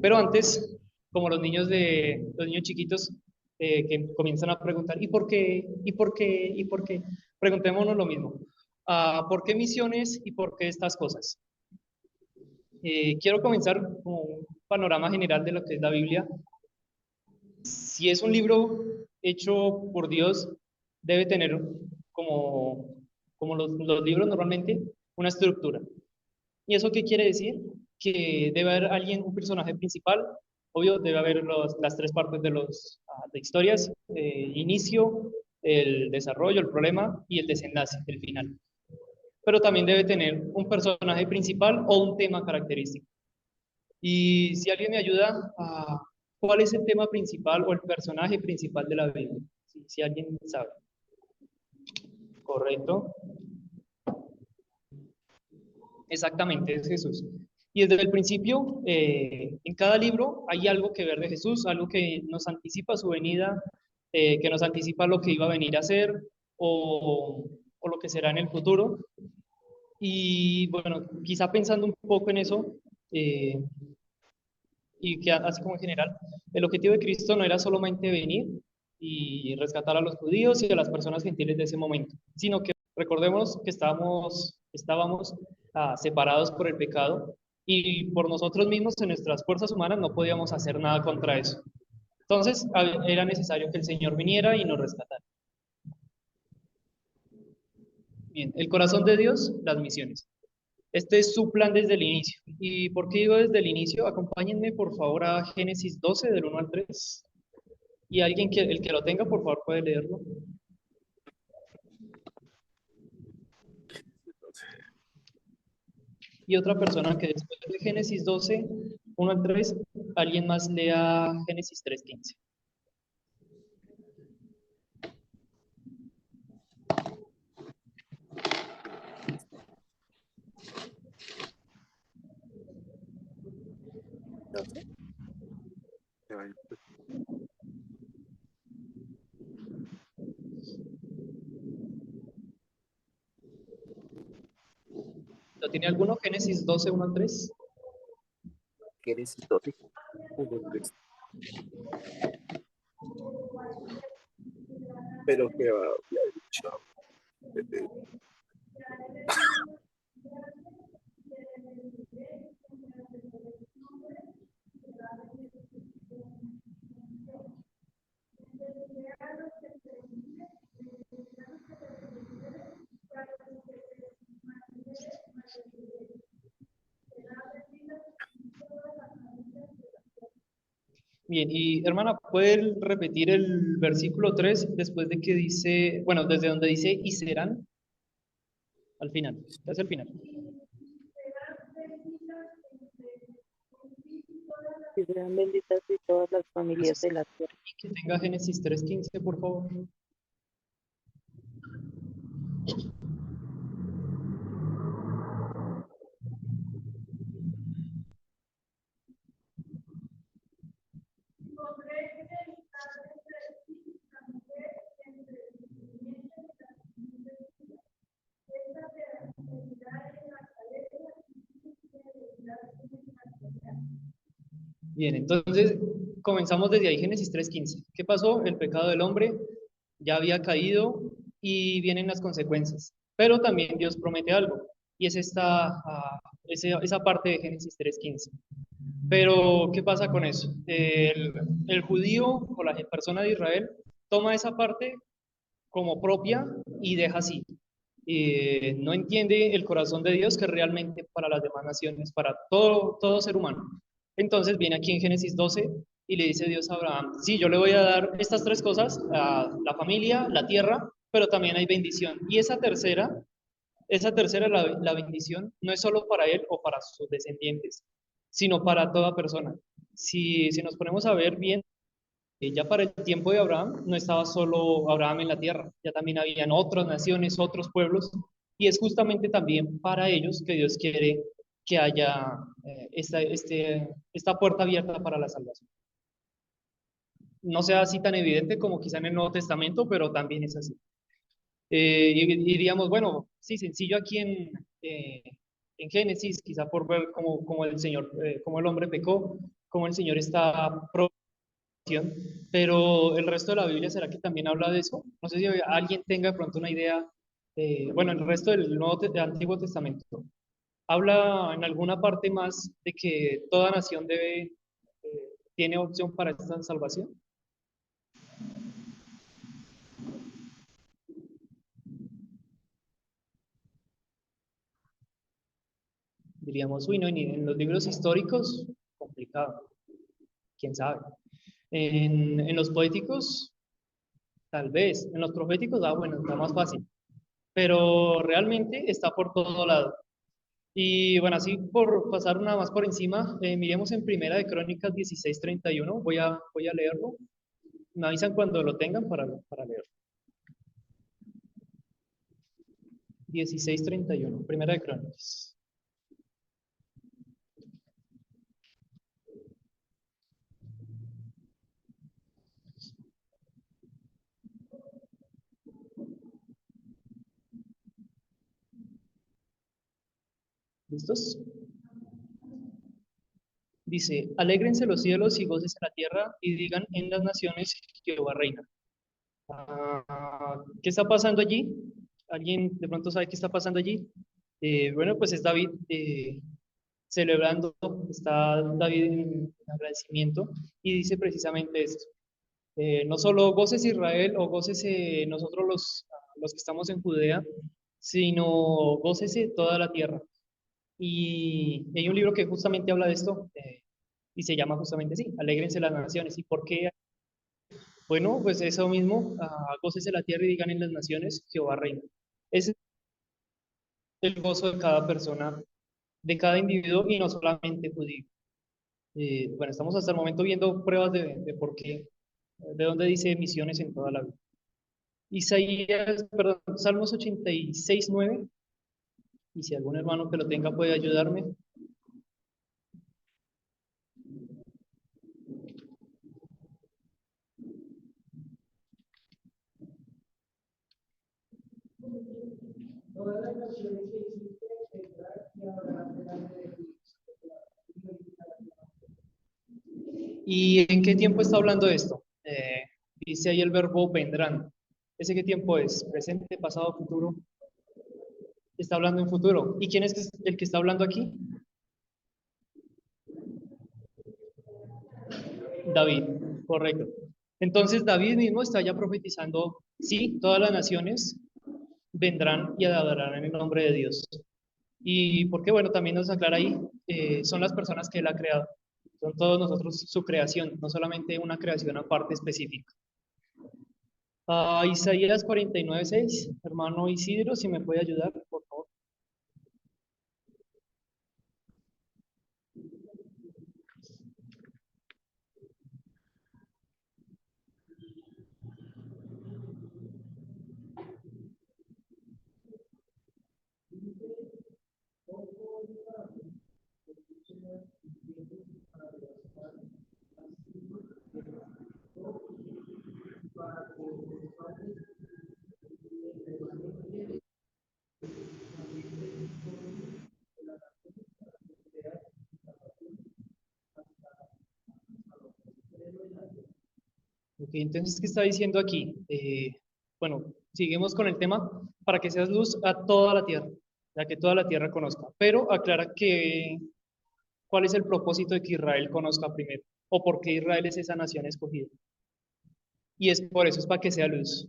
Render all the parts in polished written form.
Pero antes, como los niños chiquitos que comienzan a preguntar, ¿y por qué? ¿Y por qué? ¿Y por qué? Preguntémonos lo mismo. ¿Por qué misiones y por qué estas cosas? Quiero comenzar con un panorama general de lo que es la Biblia. Si es un libro hecho por Dios, debe tener, como, como los libros normalmente, una estructura. ¿Y eso qué quiere decir? Que debe haber alguien, un personaje principal, obvio, debe haber las tres partes de historias, inicio, el desarrollo, el problema y el desenlace, el final. Pero también debe tener un personaje principal o un tema característico. Y si alguien me ayuda a cuál es el tema principal o el personaje principal de la Biblia, si alguien sabe. Correcto. Exactamente, es Jesús. Y desde el principio, en cada libro hay algo que ver de Jesús, algo que nos anticipa su venida, que nos anticipa lo que iba a venir a hacer o lo que será en el futuro. Y bueno, quizá pensando un poco en eso, eh, y que así como en general, el objetivo de Cristo no era solamente venir y rescatar a los judíos y a las personas gentiles de ese momento, sino que recordemos que estábamos separados por el pecado y por nosotros mismos en nuestras fuerzas humanas no podíamos hacer nada contra eso. Entonces era necesario que el Señor viniera y nos rescatara. Bien, el corazón de Dios, las misiones. Este es su plan desde el inicio. ¿Y por qué digo desde el inicio? Acompáñenme por favor a Génesis 12 del 1 al 3. Y alguien el que lo tenga, por favor, puede leerlo. Y otra persona que después de Génesis 12, 1 al 3, alguien más lea Génesis 3:15. ¿12? ¿Lo tiene alguno? Génesis 12, 1 al 3. Génesis 12, 1, 3. Pero que había dicho. Bien, y hermana, ¿puede repetir el versículo 3 después de que dice, bueno, desde donde dice y serán al final? Es el final. Y serán benditas de todas las familias de la tierra. Que tenga Génesis 3:15, por favor. Bien, entonces comenzamos desde ahí, Génesis 3:15. ¿Qué pasó? El pecado del hombre ya había caído y vienen las consecuencias. Pero también Dios promete algo, y es esa parte de Génesis 3:15. Pero, ¿qué pasa con eso? El judío o la persona de Israel toma esa parte como propia y deja así. No entiende el corazón de Dios que es realmente para las demás naciones, para todo ser humano. Entonces viene aquí en Génesis 12 y le dice Dios a Abraham, sí, yo le voy a dar estas tres cosas, la familia, la tierra, pero también hay bendición. Y esa tercera la bendición, no es solo para él o para sus descendientes, sino para toda persona. Si nos ponemos a ver bien, ya para el tiempo de Abraham no estaba solo Abraham en la tierra, ya también habían otras naciones, otros pueblos, y es justamente también para ellos que Dios quiere que haya esta puerta abierta para la salvación. No sea así tan evidente como quizá en el Nuevo Testamento, pero también es así. Y diríamos, bueno, sí, sencillo aquí en Génesis, quizá por ver cómo el Señor, cómo el hombre pecó, cómo el Señor está pero el resto de la Biblia, ¿será que también habla de eso? No sé si alguien tenga de pronto una idea, bueno, el resto del Antiguo Testamento, habla en alguna parte más de que toda nación tiene opción para esta salvación. Diríamos, uy, no, ni en los libros históricos, complicado, quién sabe. En los poéticos, tal vez. En los proféticos, bueno, está más fácil. Pero realmente está por todo lado. Y bueno, así por pasar una más por encima, miremos en Primera de Crónicas 16:31. Voy a leerlo. Me avisan cuando lo tengan para leer. 16:31, Primera de Crónicas. ¿Listos? Dice, alégrense los cielos y gócese la tierra y digan en las naciones Jehová reina. ¿Qué está pasando allí? ¿Alguien de pronto sabe qué está pasando allí? Bueno, pues es David celebrando, está David en agradecimiento y dice precisamente esto. No solo goces Israel o goces nosotros los que estamos en Judea, sino gócese toda la tierra. Y hay un libro que justamente habla de esto y se llama justamente así, Alégrense las naciones. ¿Y por qué? Bueno, pues eso mismo, gócese la tierra y digan en las naciones, Jehová reina. Ese es el gozo de cada persona, de cada individuo y no solamente judío. Bueno, estamos hasta el momento viendo pruebas de por qué, de dónde dice misiones en toda la vida. Salmos 86:9, y si algún hermano que lo tenga puede ayudarme. ¿Y en qué tiempo está hablando esto? Dice ahí el verbo vendrán. ¿Ese qué tiempo es? ¿Presente, pasado, futuro? Está hablando en futuro. ¿Y quién es el que está hablando aquí? David, correcto. Entonces David mismo está ya profetizando, sí, todas las naciones vendrán y adorarán en el nombre de Dios. Y porque, bueno, también nos aclara ahí, son las personas que Él ha creado. Son todos nosotros su creación, no solamente una creación aparte específica. Isaías 49:6, hermano Isidro, si me puede ayudar, por favor. Ok, entonces, ¿qué está diciendo aquí? Bueno, seguimos con el tema, para que seas luz a toda la tierra, para que toda la tierra conozca. Pero aclara que, ¿cuál es el propósito de que Israel conozca primero? ¿O por qué Israel es esa nación escogida? Y es por eso, es para que sea luz.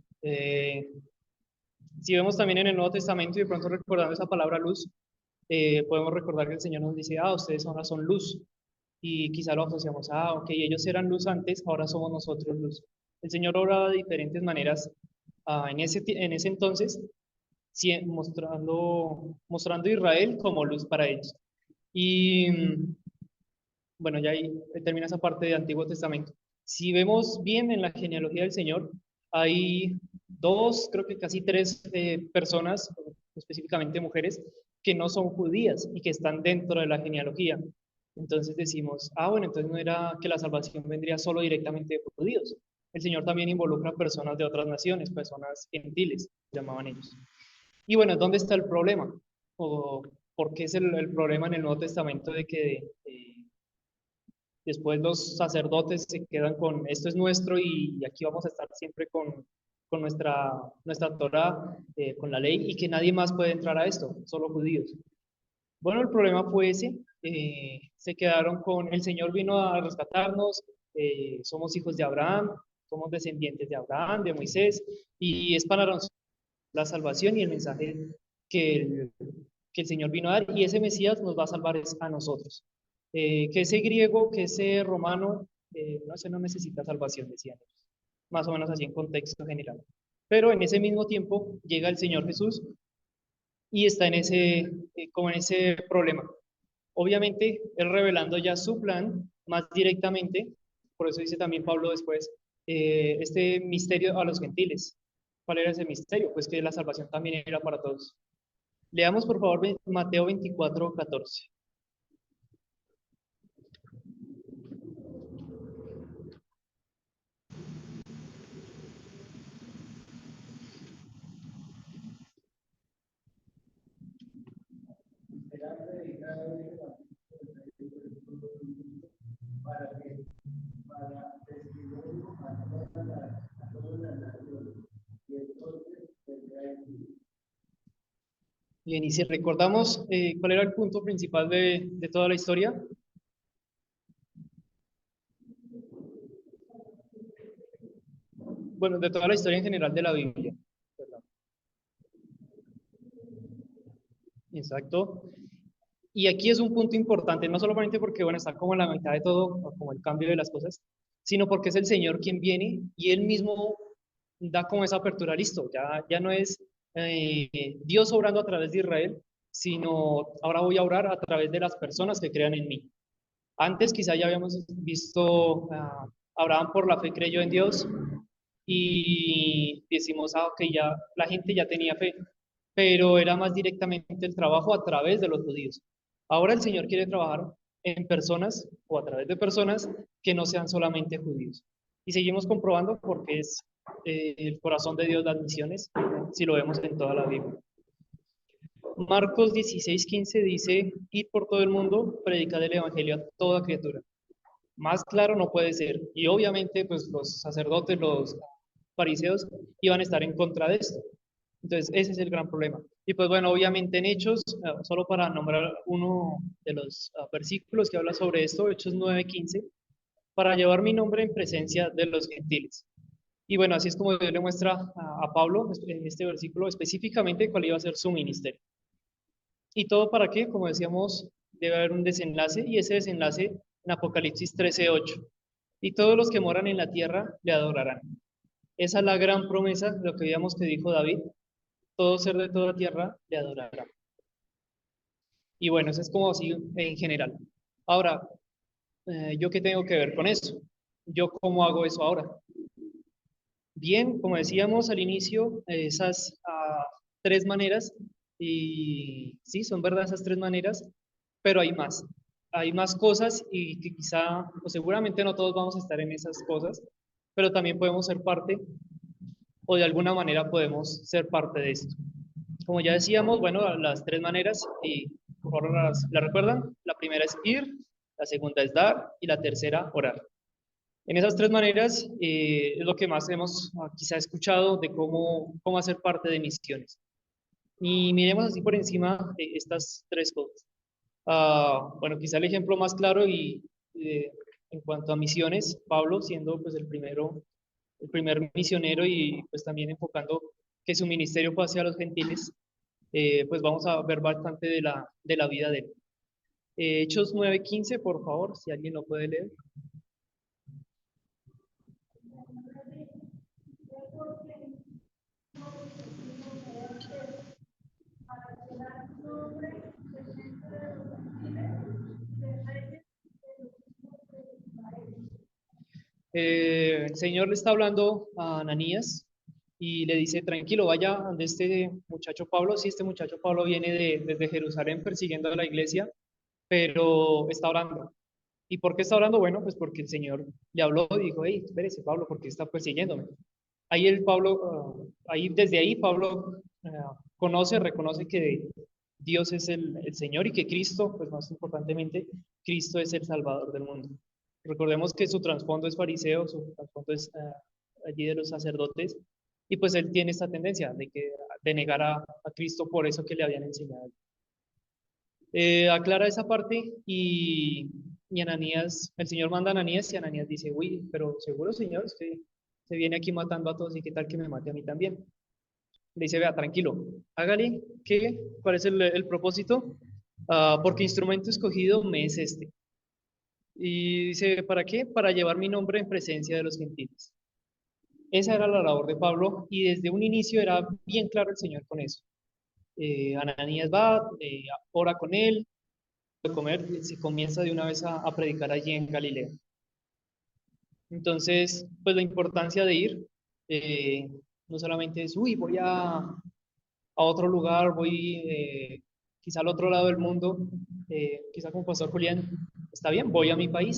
Si vemos también en el Nuevo Testamento y de pronto recordando esa palabra luz, podemos recordar que el Señor nos dice, ustedes ahora son luz. Y quizá lo asociamos, ok, ellos eran luz antes, ahora somos nosotros luz. El Señor obraba de diferentes maneras en ese entonces, mostrando a Israel como luz para ellos. Y bueno, ya ahí termina esa parte de Antiguo Testamento. Si vemos bien en la genealogía del Señor, hay dos, creo que casi tres personas, específicamente mujeres, que no son judías y que están dentro de la genealogía. Entonces decimos, bueno, entonces no era que la salvación vendría solo directamente de judíos. El Señor también involucra a personas de otras naciones, personas gentiles, llamaban ellos. Y bueno, ¿dónde está el problema? ¿O porque es el problema en el Nuevo Testamento de que después los sacerdotes se quedan con esto es nuestro y aquí vamos a estar siempre con nuestra Torá, con la ley, y que nadie más puede entrar a esto, solo judíos. Bueno, el problema fue ese, se quedaron con, el Señor vino a rescatarnos, somos hijos de Abraham, somos descendientes de Abraham, de Moisés, y es para nosotros la salvación y el mensaje que que el Señor vino a dar, y ese Mesías nos va a salvar a nosotros. Que ese griego, que ese romano, no, ese no necesita salvación, decían ellos, más o menos así en contexto general. Pero en ese mismo tiempo llega el Señor Jesús y está en como en ese problema. Obviamente, él revelando ya su plan más directamente, por eso dice también Pablo después, este misterio a los gentiles. ¿Cuál era ese misterio? Pues que la salvación también era para todos. Leamos por favor Mateo 24:14. Bien, y si recordamos cuál era el punto principal de toda la historia, bueno, de toda la historia en general de la Biblia. Perdón. Exacto. Y aquí es un punto importante, no solamente porque, bueno, está como en la mitad de todo, o como el cambio de las cosas, sino porque es el Señor quien viene y Él mismo da como esa apertura, listo, ya no es Dios obrando a través de Israel, sino ahora voy a obrar a través de las personas que crean en mí. Antes quizá ya habíamos visto Abraham por la fe creyó en Dios y decimos, ok, ya la gente ya tenía fe, pero era más directamente el trabajo a través de los judíos. Ahora el Señor quiere trabajar en personas o a través de personas que no sean solamente judíos. Y seguimos comprobando porque es el corazón de Dios las misiones, si lo vemos en toda la Biblia. Marcos 16:15 dice, id por todo el mundo, predicad el evangelio a toda criatura. Más claro no puede ser. Y obviamente, pues los sacerdotes, los fariseos, iban a estar en contra de esto. Entonces, ese es el gran problema. Y pues bueno, obviamente en Hechos, solo para nombrar uno de los versículos que habla sobre esto, Hechos 9:15, para llevar mi nombre en presencia de los gentiles. Y bueno, así es como Dios le muestra a Pablo en este versículo específicamente cuál iba a ser su ministerio. ¿Y todo para qué? Como decíamos, debe haber un desenlace y ese desenlace en Apocalipsis 13:8. Y todos los que moran en la tierra le adorarán. Esa es la gran promesa, lo que veíamos que dijo David, todo ser de toda tierra le adorará. Y bueno, eso es como así en general. Ahora, ¿yo qué tengo que ver con eso? ¿Yo cómo hago eso ahora? Bien, como decíamos al inicio, esas tres maneras, y sí, son verdad esas tres maneras, pero hay más. Hay más cosas y que quizá, o seguramente no todos vamos a estar en esas cosas, pero también podemos ser parte o de alguna manera podemos ser parte de esto. Como ya decíamos, bueno, las tres maneras, y por favor las recuerdan, la primera es ir, la segunda es dar y la tercera orar. En esas tres maneras es lo que más hemos quizá escuchado de cómo hacer parte de misiones. Y miremos así por encima de estas tres cosas. Bueno, quizá el ejemplo más claro y en cuanto a misiones, Pablo siendo pues el primer misionero y pues también enfocando que su ministerio fue hacia los gentiles, pues vamos a ver bastante de la vida de él. Hechos 9:15, por favor, si alguien lo puede leer. El Señor le está hablando a Ananías y le dice, tranquilo, vaya donde este muchacho Pablo, sí, este muchacho Pablo viene desde Jerusalén persiguiendo a la iglesia, pero está orando. ¿Y por qué está orando? Bueno, pues porque el Señor le habló y dijo, hey, espérese Pablo, ¿por qué está persiguiéndome? Ahí desde ahí Pablo conoce, reconoce Dios es el Señor y que Cristo, pues más importantemente, Cristo es el Salvador del mundo. Recordemos que su trasfondo es fariseo, su trasfondo es allí de los sacerdotes, y pues él tiene esta tendencia de negar a Cristo por eso que le habían enseñado. Aclara esa parte y Ananías, el Señor manda a Ananías y Ananías dice, uy, pero seguro, Señor, usted se viene aquí matando a todos y qué tal que me mate a mí también. Le dice, vea, tranquilo, hágale, ¿cuál es el propósito? Porque instrumento escogido me es este. Y dice, ¿para qué? Para llevar mi nombre en presencia de los gentiles. Esa era la labor de Pablo y desde un inicio era bien claro el Señor con eso. Ananías va, ora con él, de comer, se comienza de una vez a predicar allí en Galilea. Entonces, pues la importancia de ir, no solamente es, uy, voy a otro lugar, voy quizá al otro lado del mundo, quizá como Pastor Julián, está bien, voy a mi país.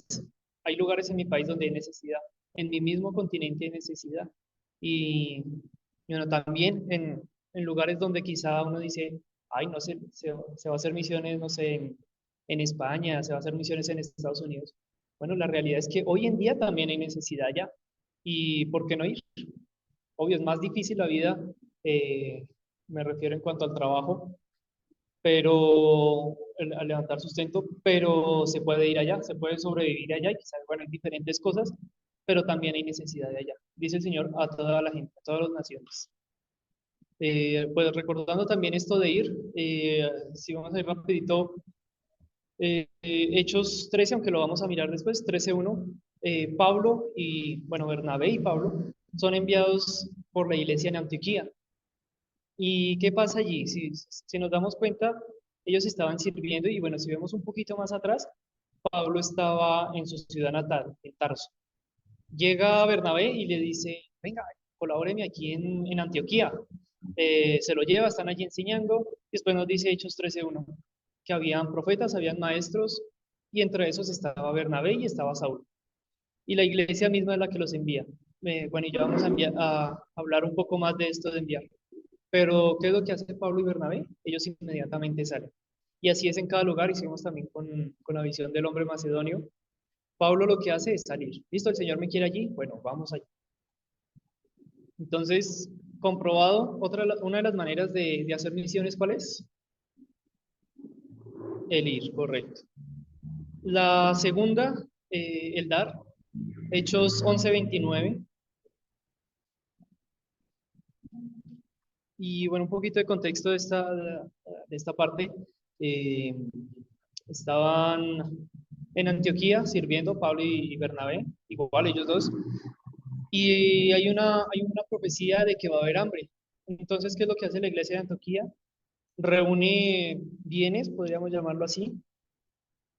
Hay lugares en mi país donde hay necesidad, en mi mismo continente hay necesidad. Y, y bueno, también en lugares donde quizá uno dice, ay, no sé, se va a hacer misiones, no sé, en España, se va a hacer misiones en Estados Unidos. Bueno, la realidad es que hoy en día también hay necesidad allá. ¿Y por qué no ir? Obvio, es más difícil la vida, eh, me refiero en cuanto al trabajo, pero al levantar sustento, pero se puede ir allá, se puede sobrevivir allá y quizás, bueno, hay diferentes cosas, pero también hay necesidad de allá. Dice el Señor a toda la gente, a todas las naciones. Pues recordando también esto de ir, si vamos a ir rapidito, Hechos 13, aunque lo vamos a mirar después, 13:1, Pablo y, bueno, Bernabé y Pablo son enviados por la iglesia en Antioquía. ¿Y qué pasa allí? Si nos damos cuenta, ellos estaban sirviendo y bueno, si vemos un poquito más atrás, Pablo estaba en su ciudad natal, en Tarso. Llega Bernabé y le dice, venga, colabóreme aquí en Antioquía. Se lo lleva, están allí enseñando. Después nos dice Hechos 13:1, que habían profetas, habían maestros, y entre esos estaba Bernabé y estaba Saúl. Y la iglesia misma es la que los envía. Bueno, y ya vamos a hablar un poco más de esto de enviar. Pero, ¿qué es lo que hace Pablo y Bernabé? Ellos inmediatamente salen. Y así es en cada lugar, hicimos también con la visión del hombre macedonio. Pablo lo que hace es salir. ¿Listo? ¿El Señor me quiere allí? Bueno, vamos allí. Entonces, comprobado, una de las maneras de hacer misiones, ¿cuál es? El ir, correcto. La segunda, el dar. Hechos 11:29. Y bueno, un poquito de contexto de esta parte. Eh, Estaban en Antioquía sirviendo Pablo y Bernabé, igual ellos dos, y hay una profecía de que va a haber hambre. Entonces, ¿qué es lo que hace la iglesia de Antioquía? Reúne bienes, podríamos llamarlo así,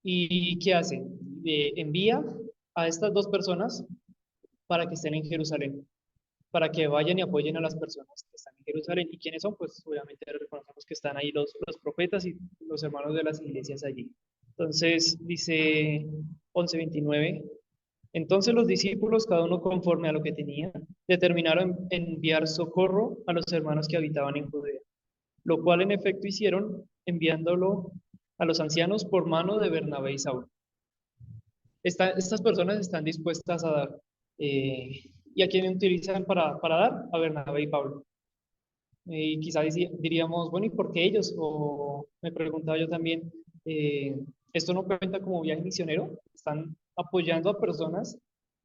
y ¿qué hace? Envía a estas dos personas para que estén en Jerusalén, para que vayan y apoyen a las personas que están en Jerusalén. ¿Y quiénes son? Pues obviamente reconocemos que están ahí los profetas y los hermanos de las iglesias allí. Entonces dice 11:29, entonces los discípulos, cada uno conforme a lo que tenía, determinaron enviar socorro a los hermanos que habitaban en Judea, lo cual en efecto hicieron enviándolo a los ancianos por mano de Bernabé y Saúl. Estas personas están dispuestas a dar. ¿Y a quién utilizan para dar? A Bernabé y Pablo. Y quizás diríamos, bueno, ¿y por qué ellos? O me preguntaba yo también, ¿esto no cuenta como viaje misionero? Están apoyando a personas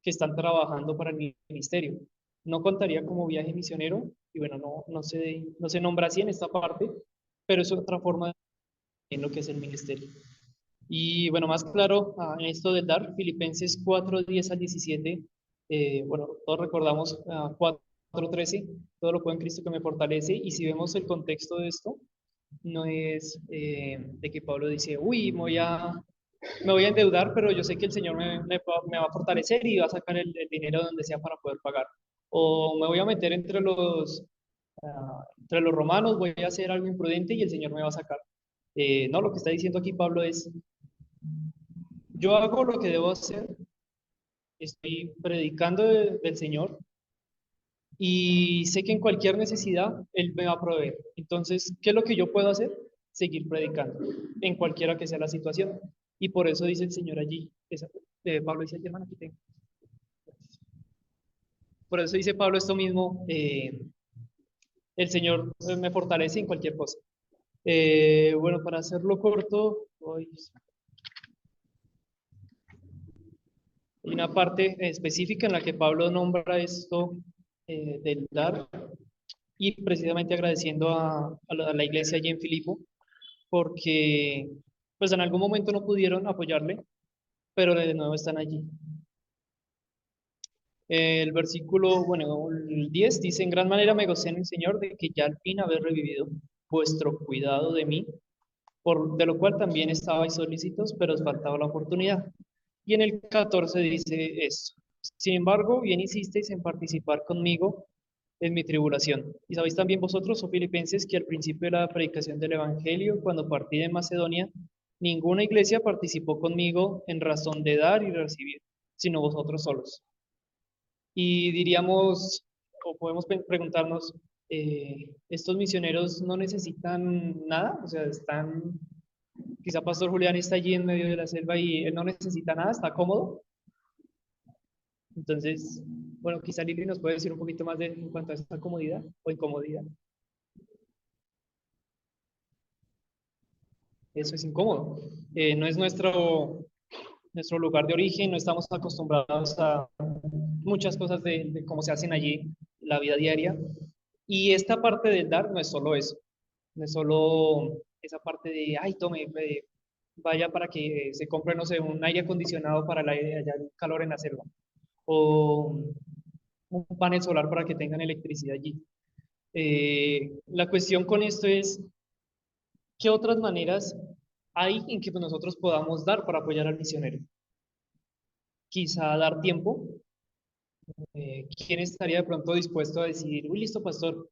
que están trabajando para el ministerio. No contaría como viaje misionero, y bueno, no se nombra así en esta parte, pero es otra forma en lo que es el ministerio. Y bueno, más claro, en esto del dar, Filipenses 4:10 al 17, bueno, todos recordamos 4:13, todo lo puedo en Cristo que me fortalece, y si vemos el contexto de esto, no es de que Pablo dice, uy, me voy a endeudar, pero yo sé que el Señor me va a fortalecer y va a sacar el dinero donde sea para poder pagar. O me voy a meter entre los romanos, voy a hacer algo imprudente y el Señor me va a sacar. No, lo que está diciendo aquí Pablo es, yo hago lo que debo hacer, estoy predicando del Señor y sé que en cualquier necesidad Él me va a proveer. Entonces, ¿qué es lo que yo puedo hacer? seguir predicando, en cualquiera que sea la situación. Y por eso dice el Señor allí, Pablo dice allí, hermano, aquí tengo. Por eso dice Pablo esto mismo, el Señor me fortalece en cualquier cosa. Bueno, para hacerlo corto, hay una parte específica en la que Pablo nombra esto del dar y precisamente agradeciendo a la iglesia allí en Filipo porque pues en algún momento no pudieron apoyarle, pero de nuevo están allí. El versículo, bueno, el 10 dice, en gran manera me gocé en el Señor de que ya al fin habéis revivido vuestro cuidado de mí, de lo cual también estabais solícitos, pero os faltaba la oportunidad. Y en el 14 dice esto, sin embargo, bien hicisteis en participar conmigo en mi tribulación. Y sabéis también vosotros, oh filipenses, que al principio de la predicación del Evangelio, cuando partí de Macedonia, ninguna iglesia participó conmigo en razón de dar y recibir, sino vosotros solos. Y diríamos, o podemos preguntarnos, ¿estos misioneros no necesitan nada? O sea, quizá Pastor Julián está allí en medio de la selva y él no necesita nada, está cómodo. Entonces, bueno, quizá Lili nos puede decir un poquito más en cuanto a esta comodidad o incomodidad. Eso es incómodo. No es nuestro lugar de origen, no estamos acostumbrados a muchas cosas de cómo se hacen allí, la vida diaria. Y esta parte del dar no es solo eso, no es solo esa parte de, ay, tome, vaya para que se compre, no sé, un aire acondicionado para allá el calor en la selva, o un panel solar para que tengan electricidad allí. La cuestión con esto es, ¿qué otras maneras hay en que nosotros podamos dar para apoyar al misionero? Quizá dar tiempo. ¿Quién estaría de pronto dispuesto a decir, uy, listo, pastor,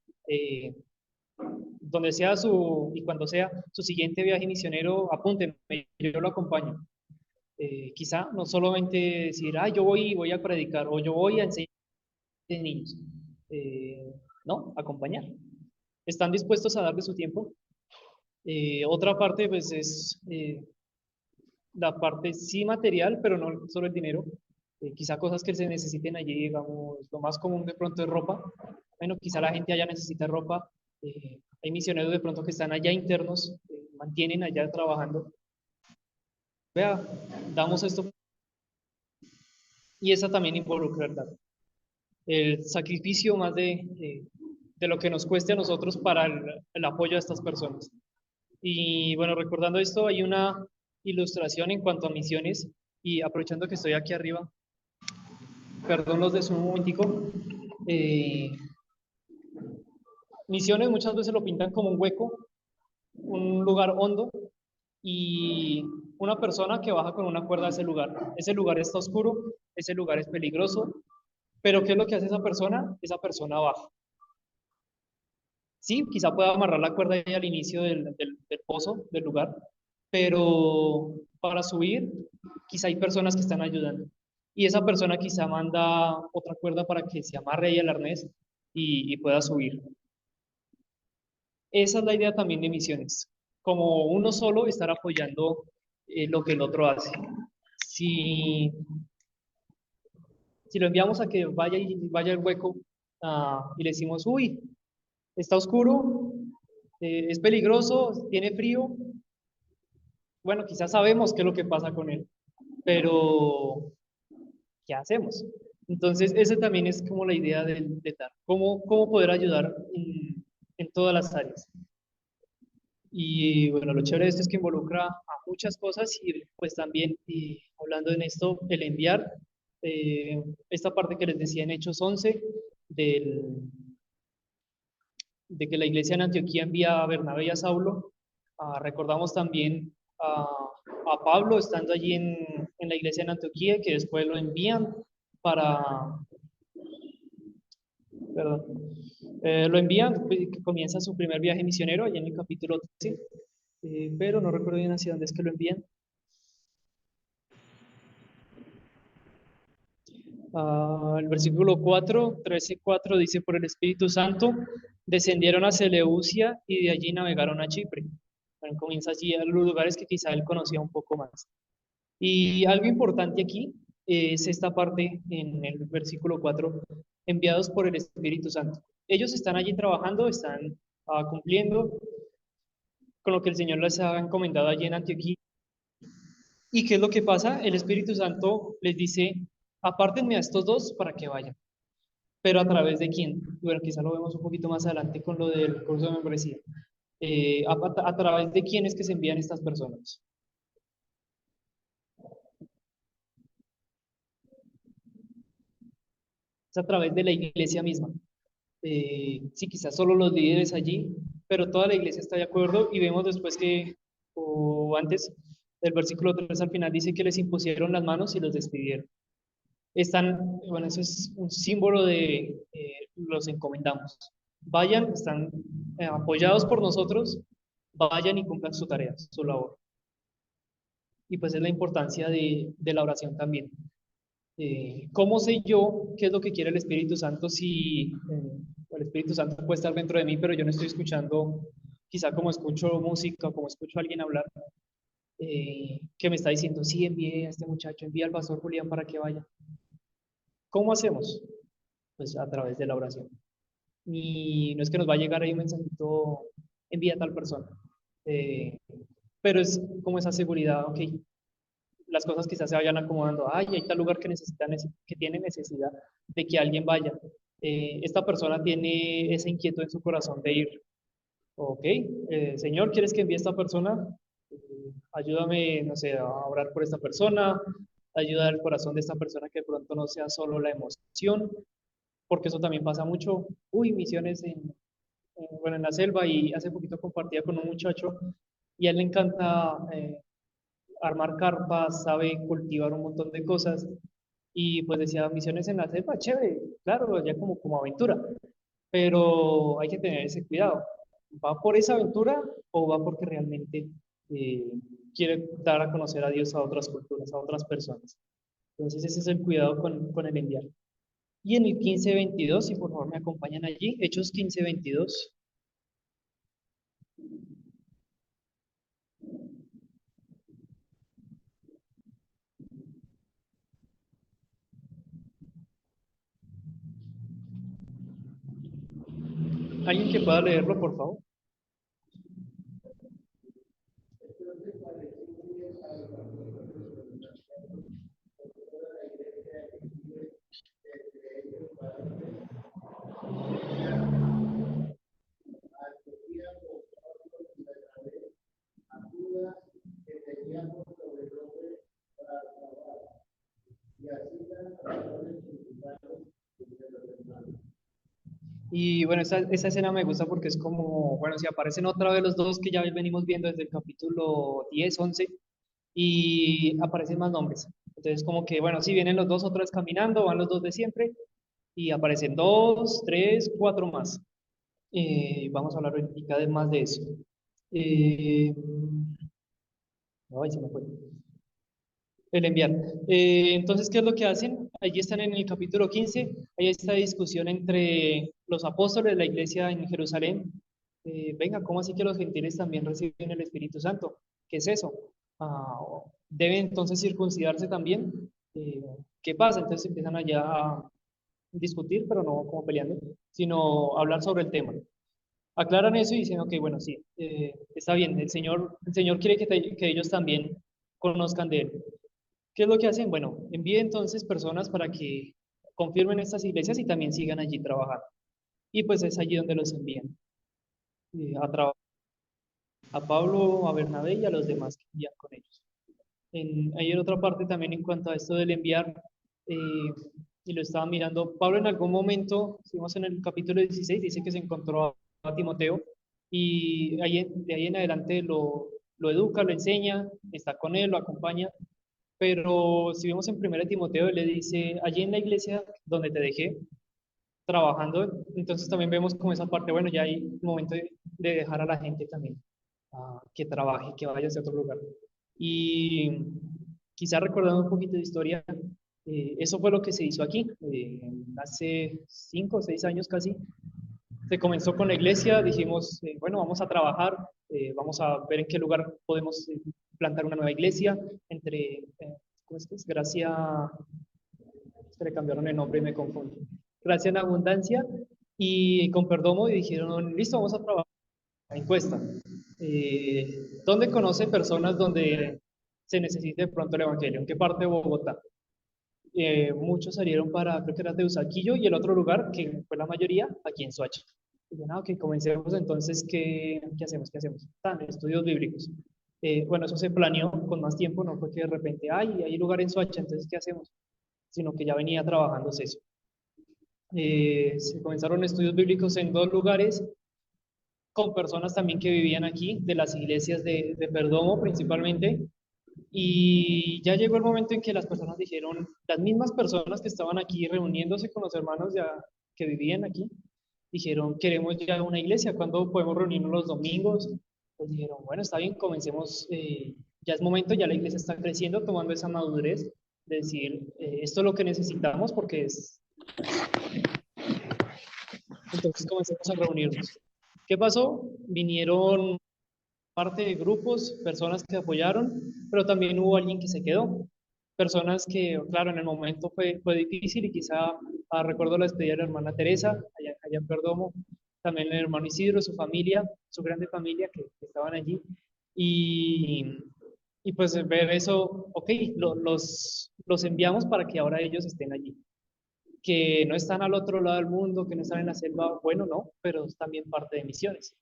donde sea y cuando sea su siguiente viaje misionero, apúntenme, yo lo acompaño? Quizá no solamente decir, yo voy a predicar o yo voy a enseñar a niños. No, acompañar. ¿Están dispuestos a darle su tiempo? Otra parte, pues, es la parte sí material, pero no solo el dinero. Quizá cosas que se necesiten allí, digamos, lo más común de pronto es ropa. Bueno, quizá la gente allá necesita ropa. Hay misioneros de pronto que están allá internos, mantienen allá trabajando. Vea, damos esto. Y esa también involucra el sacrificio más de lo que nos cueste a nosotros para el apoyo a estas personas. Y bueno, recordando esto, hay una ilustración en cuanto a misiones y aprovechando que estoy aquí arriba, perdón los de un momentico, misiones muchas veces lo pintan como un hueco, un lugar hondo y una persona que baja con una cuerda a ese lugar. Ese lugar está oscuro, ese lugar es peligroso, pero ¿qué es lo que hace esa persona? Esa persona baja. Sí, quizá pueda amarrar la cuerda ahí al inicio del pozo, del lugar, pero para subir, quizá hay personas que están ayudando. Y esa persona quizá manda otra cuerda para que se amarre ahí al arnés y pueda subir. Esa es la idea también de misiones. Como uno solo estar apoyando lo que el otro hace. Si, si lo enviamos a que vaya el hueco y le decimos, uy, está oscuro, es peligroso, tiene frío, bueno, quizás sabemos qué es lo que pasa con él, pero ¿qué hacemos? Entonces, esa también es como la idea de dar, cómo poder ayudar en todas las áreas. Y bueno, lo chévere de esto es que involucra a muchas cosas y pues también, hablando en esto, el enviar, esta parte que les decía en Hechos 11, de que la iglesia en Antioquía envía a Bernabé y a Saulo. Recordamos también a Pablo estando allí en la iglesia en Antioquía, que después lo envían para, perdón, lo envían, que comienza su primer viaje misionero, allí en el capítulo 13, pero no recuerdo bien hacia dónde es que lo envían. El versículo 4, 13:4 dice, por el Espíritu Santo descendieron a Seleucia y de allí navegaron a Chipre. Bueno, comienza allí a los lugares que quizá él conocía un poco más. Y algo importante aquí es esta parte en el versículo 4, enviados por el Espíritu Santo. Ellos están allí trabajando, están cumpliendo con lo que el Señor les ha encomendado allí en Antioquía. ¿Y qué es lo que pasa? El Espíritu Santo les dice, apártenme a estos dos para que vayan. Pero ¿a través de quién? Bueno, quizá lo vemos un poquito más adelante con lo del curso de membresía. A través de quién es que se envían estas personas. Es a través de la iglesia misma. Sí, quizás solo los líderes allí, pero toda la iglesia está de acuerdo y vemos después que, o antes, del versículo 3 al final dice que les impusieron las manos y los despidieron. Están, bueno, eso es un símbolo de los encomendamos. Vayan, están apoyados por nosotros, vayan y cumplan su tarea, su labor. Y pues es la importancia de la oración también. ¿Cómo sé yo qué es lo que quiere el Espíritu Santo si el Espíritu Santo puede estar dentro de mí, pero yo no estoy escuchando, quizá como escucho música, como escucho a alguien hablar, que me está diciendo, sí, envíe a este muchacho, envíe al pastor Julián para que vaya? ¿Cómo hacemos? Pues a través de la oración. Y no es que nos va a llegar ahí un mensajito, envía a tal persona, eh, pero es como esa seguridad, ok, las cosas quizás se vayan acomodando. Ay, hay tal lugar que necesita, que tiene necesidad de que alguien vaya. Esta persona tiene ese inquieto en su corazón de ir. Ok, Señor, ¿quieres que envíe a esta persona? Ayúdame, no sé, a orar por esta persona, ayuda al corazón de esta persona que de pronto no sea solo la emoción, porque eso también pasa mucho. Uy, misiones bueno, en la selva, y hace poquito compartía con un muchacho y a él le encanta armar carpas, sabe cultivar un montón de cosas. Y pues decía, misiones en la selva, chévere, claro, ya como aventura, pero hay que tener ese cuidado. ¿Va por esa aventura o va porque realmente eh, quiere dar a conocer a Dios a otras culturas, a otras personas? Entonces ese es el cuidado con el enviar. Y en el 15:22, si por favor me acompañan allí, Hechos 15:22. ¿Alguien que pueda leerlo, por favor? Y bueno, esa escena me gusta porque es como, bueno, si aparecen otra vez los dos que ya venimos viendo desde el capítulo 10 11 y aparecen más nombres. Entonces, como que, bueno, si vienen los dos otra vez caminando, van los dos de siempre, y aparecen dos, tres, cuatro más. Vamos a hablar ahorita más de eso. Eh, Ay, se me fue. El enviar. Entonces, ¿qué es lo que hacen? Allí están en el capítulo 15, hay esta discusión entre los apóstoles de la iglesia en Jerusalén. Venga, ¿cómo así que los gentiles también reciben el Espíritu Santo? ¿Qué es eso? Ah, ¿Deben entonces circuncidarse también? ¿Qué pasa? Entonces empiezan allá a discutir, pero no como peleando, sino hablar sobre el tema. Aclaran eso y dicen, ok, bueno, sí, está bien, el Señor quiere que ellos también conozcan de Él. ¿Qué es lo que hacen? Bueno, envíe entonces personas para que confirmen estas iglesias y también sigan allí trabajando. Y pues es allí donde los envían a trabajar. A Pablo, a Bernabé y a los demás que envían con ellos. Hay en otra parte también en cuanto a esto del enviar, eh, y lo estaba mirando, Pablo en algún momento, estuvimos en el capítulo 16, dice que se encontró a Timoteo y de ahí en adelante lo educa, lo enseña, está con él, lo acompaña. Pero si vemos en 1 Timoteo, él le dice, allí en la iglesia donde te dejé trabajando, entonces también vemos como esa parte, bueno, ya hay un momento de dejar a la gente también que trabaje, que vaya hacia otro lugar. Y quizá recordando un poquito de historia, eso fue lo que se hizo aquí, hace 5 o 6 años casi. Se comenzó con la iglesia, dijimos, bueno, vamos a trabajar, Vamos a ver en qué lugar podemos plantar una nueva iglesia entre, ¿cómo es que es? Gracia, se le cambiaron el nombre y me confundo. Gracia en Abundancia y con Perdomo y dijeron, listo, vamos a trabajar la encuesta. ¿Dónde conoce personas donde se necesite de pronto el Evangelio? ¿En qué parte de Bogotá? Muchos salieron para, creo que era Teusaquillo y el otro lugar, que fue la mayoría, aquí en Soacha. Y yo, no, ok, comencemos entonces, ¿qué hacemos? ¿Qué hacemos? Tan, estudios bíblicos. Bueno, eso se planeó con más tiempo, no fue que de repente, ay, hay lugar en Soacha, entonces, ¿qué hacemos? Sino que ya venía trabajándose eso. Se comenzaron estudios bíblicos en 2 lugares, con personas también que vivían aquí, de las iglesias de Perdomo principalmente, y ya llegó el momento en que las personas dijeron, las mismas personas que estaban aquí reuniéndose con los hermanos ya que vivían aquí, dijeron, queremos ya una iglesia, ¿cuándo podemos reunirnos los domingos? Pues dijeron, bueno, está bien, comencemos, ya es momento, ya la iglesia está creciendo, tomando esa madurez, de decir, esto es lo que necesitamos porque es... Entonces comencemos a reunirnos. ¿Qué pasó? Vinieron parte de grupos, personas que apoyaron, pero también hubo alguien que se quedó. Personas que, claro, en el momento fue difícil y quizá recuerdo la despedida de la hermana Teresa, allá en Perdomo, también el hermano Isidro, su familia, su grande familia que estaban allí. Y, y pues ver eso, ok, los enviamos para que ahora ellos estén allí. Que no están al otro lado del mundo, que no están en la selva, bueno, no, pero es también parte de misiones.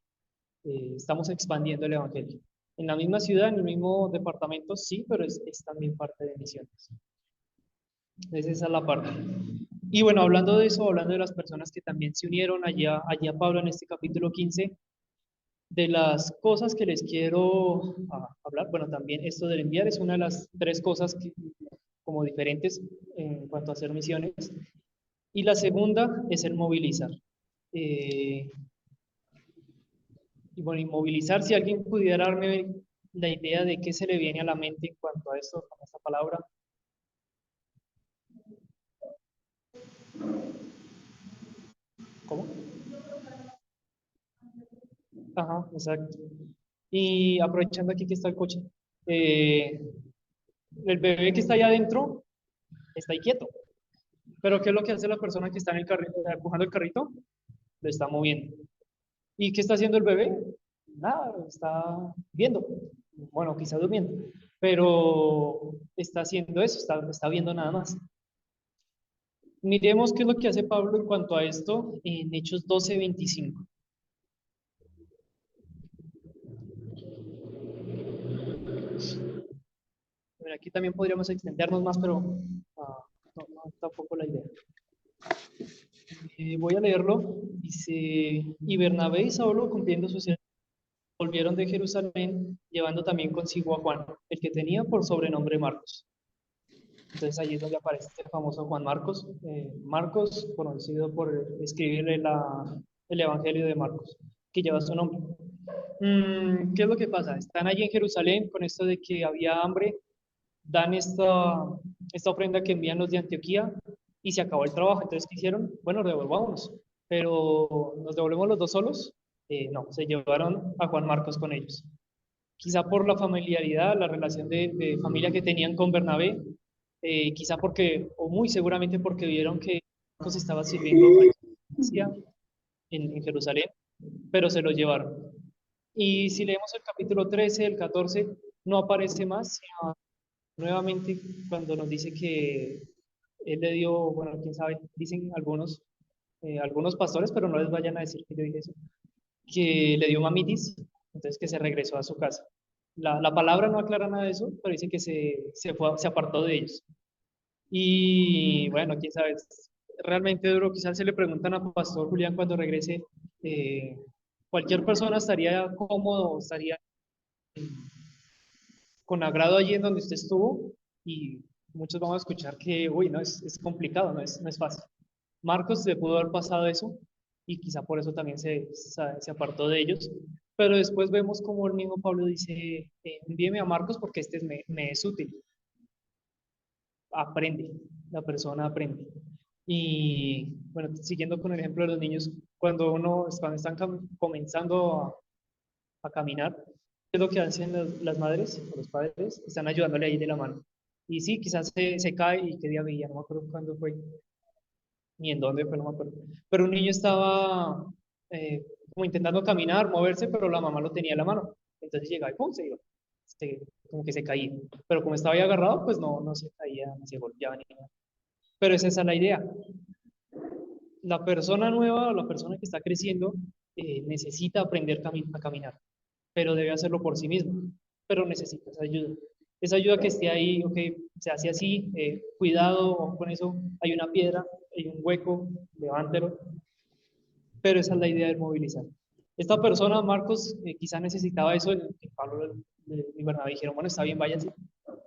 Estamos expandiendo el Evangelio. En la misma ciudad, en el mismo departamento, sí, pero es también parte de misiones. Esa es la parte. Y bueno, hablando de eso, hablando de las personas que también se unieron allá a Pablo en este capítulo 15, de las cosas que les quiero hablar, bueno, también esto del enviar es una de las 3 cosas como diferentes en cuanto a hacer misiones. Y la segunda es el movilizar. Eh, Y bueno, inmovilizar, si alguien pudiera darme la idea de qué se le viene a la mente en cuanto a esto, con esta palabra. ¿Cómo? Ajá, exacto. Y aprovechando aquí que está el coche, eh, el bebé que está allá adentro está ahí quieto. Pero ¿qué es lo que hace la persona que está en el carrito, empujando el carrito? Lo está moviendo. ¿Y qué está haciendo el bebé? Nada, está viendo. Bueno, quizá durmiendo. Pero está haciendo eso, está viendo nada más. Miremos qué es lo que hace Pablo en cuanto a esto en Hechos 12:25. Bueno, aquí también podríamos extendernos más, pero no tampoco la idea. Voy a leerlo. Dice, y Bernabé y Saulo, cumpliendo sus volvieron de Jerusalén, llevando también consigo a Juan, el que tenía por sobrenombre Marcos. Entonces allí es donde aparece este famoso Juan Marcos. Marcos, conocido por escribirle el Evangelio de Marcos, que lleva su nombre. ¿Qué es lo que pasa? Están allí en Jerusalén con esto de que había hambre, dan esta ofrenda que envían los de Antioquía y se acabó el trabajo. Entonces, ¿qué hicieron? Bueno, devolvámonos. Pero, ¿nos devolvemos los 2 solos? No, se llevaron a Juan Marcos con ellos. Quizá por la familiaridad, la relación de familia que tenían con Bernabé, quizá porque, o muy seguramente porque vieron que Marcos estaba sirviendo en Jerusalén, pero se lo llevaron. Y si leemos el capítulo 13, el 14, no aparece más, sino nuevamente cuando nos dice que él le dio, bueno, quién sabe, dicen algunos pastores, pero no les vayan a decir que yo dije eso, que le dio mamitis, entonces que se regresó a su casa. La palabra no aclara nada de eso, pero dice que se apartó de ellos. Y bueno, quién sabe, es realmente duro, quizás se le preguntan a Pastor Julián cuando regrese, eh, cualquier persona estaría cómodo, estaría con agrado allí en donde usted estuvo y muchos vamos a escuchar que, uy, no, es complicado, no es fácil. Marcos le pudo haber pasado eso y quizá por eso también se apartó de ellos, pero después vemos como el mismo Pablo dice, envíeme a Marcos porque este me es útil. Aprende, la persona aprende. Y bueno, siguiendo con el ejemplo de los niños, cuando están comenzando a caminar. ¿Qué es lo que hacen las madres o los padres? Están ayudándole ahí de la mano. Y sí, quizás se cae y qué día veía, no me acuerdo cuándo fue, ni en dónde fue, no me acuerdo. Pero un niño estaba como intentando caminar, moverse, pero la mamá lo tenía en la mano. Entonces llegaba y ¡pum! Se iba. Como que se caía. Pero como estaba ahí agarrado, pues no se caía, ni se golpeaba ni nada. Pero esa es la idea. La persona nueva o la persona que está creciendo necesita aprender a caminar, pero debe hacerlo por sí mismo, pero necesita esa ayuda. Esa ayuda que esté ahí, ok, se hace así, cuidado con eso, hay una piedra, hay un hueco, levántelo, pero esa es la idea de movilizar. Esta persona, Marcos, quizá necesitaba eso, que Pablo y Bernabé dijeron, bueno, está bien, váyase.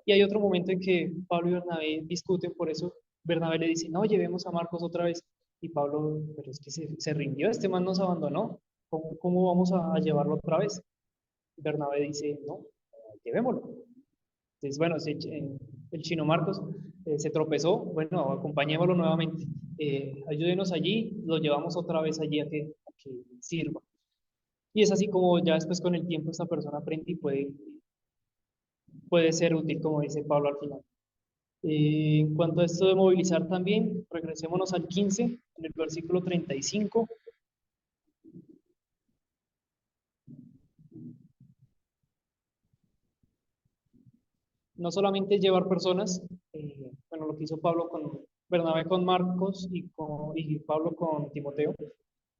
Y hay otro momento en que Pablo y Bernabé discuten, por eso Bernabé le dice, no, llevemos a Marcos otra vez. Y Pablo, pero es que se rindió, este man nos abandonó, ¿cómo vamos a llevarlo otra vez? Bernabé dice, no, llevémoslo. Entonces, bueno, el chino Marcos se tropezó, bueno, acompañémoslo nuevamente, ayúdenos allí, lo llevamos otra vez allí a que sirva. Y es así como ya después con el tiempo esta persona aprende y puede ser útil, como dice Pablo al final. En cuanto a esto de movilizar también, regresémonos al 15, en el versículo 35. No solamente llevar personas, bueno, lo que hizo Pablo con Bernabé con Marcos y Pablo con Timoteo,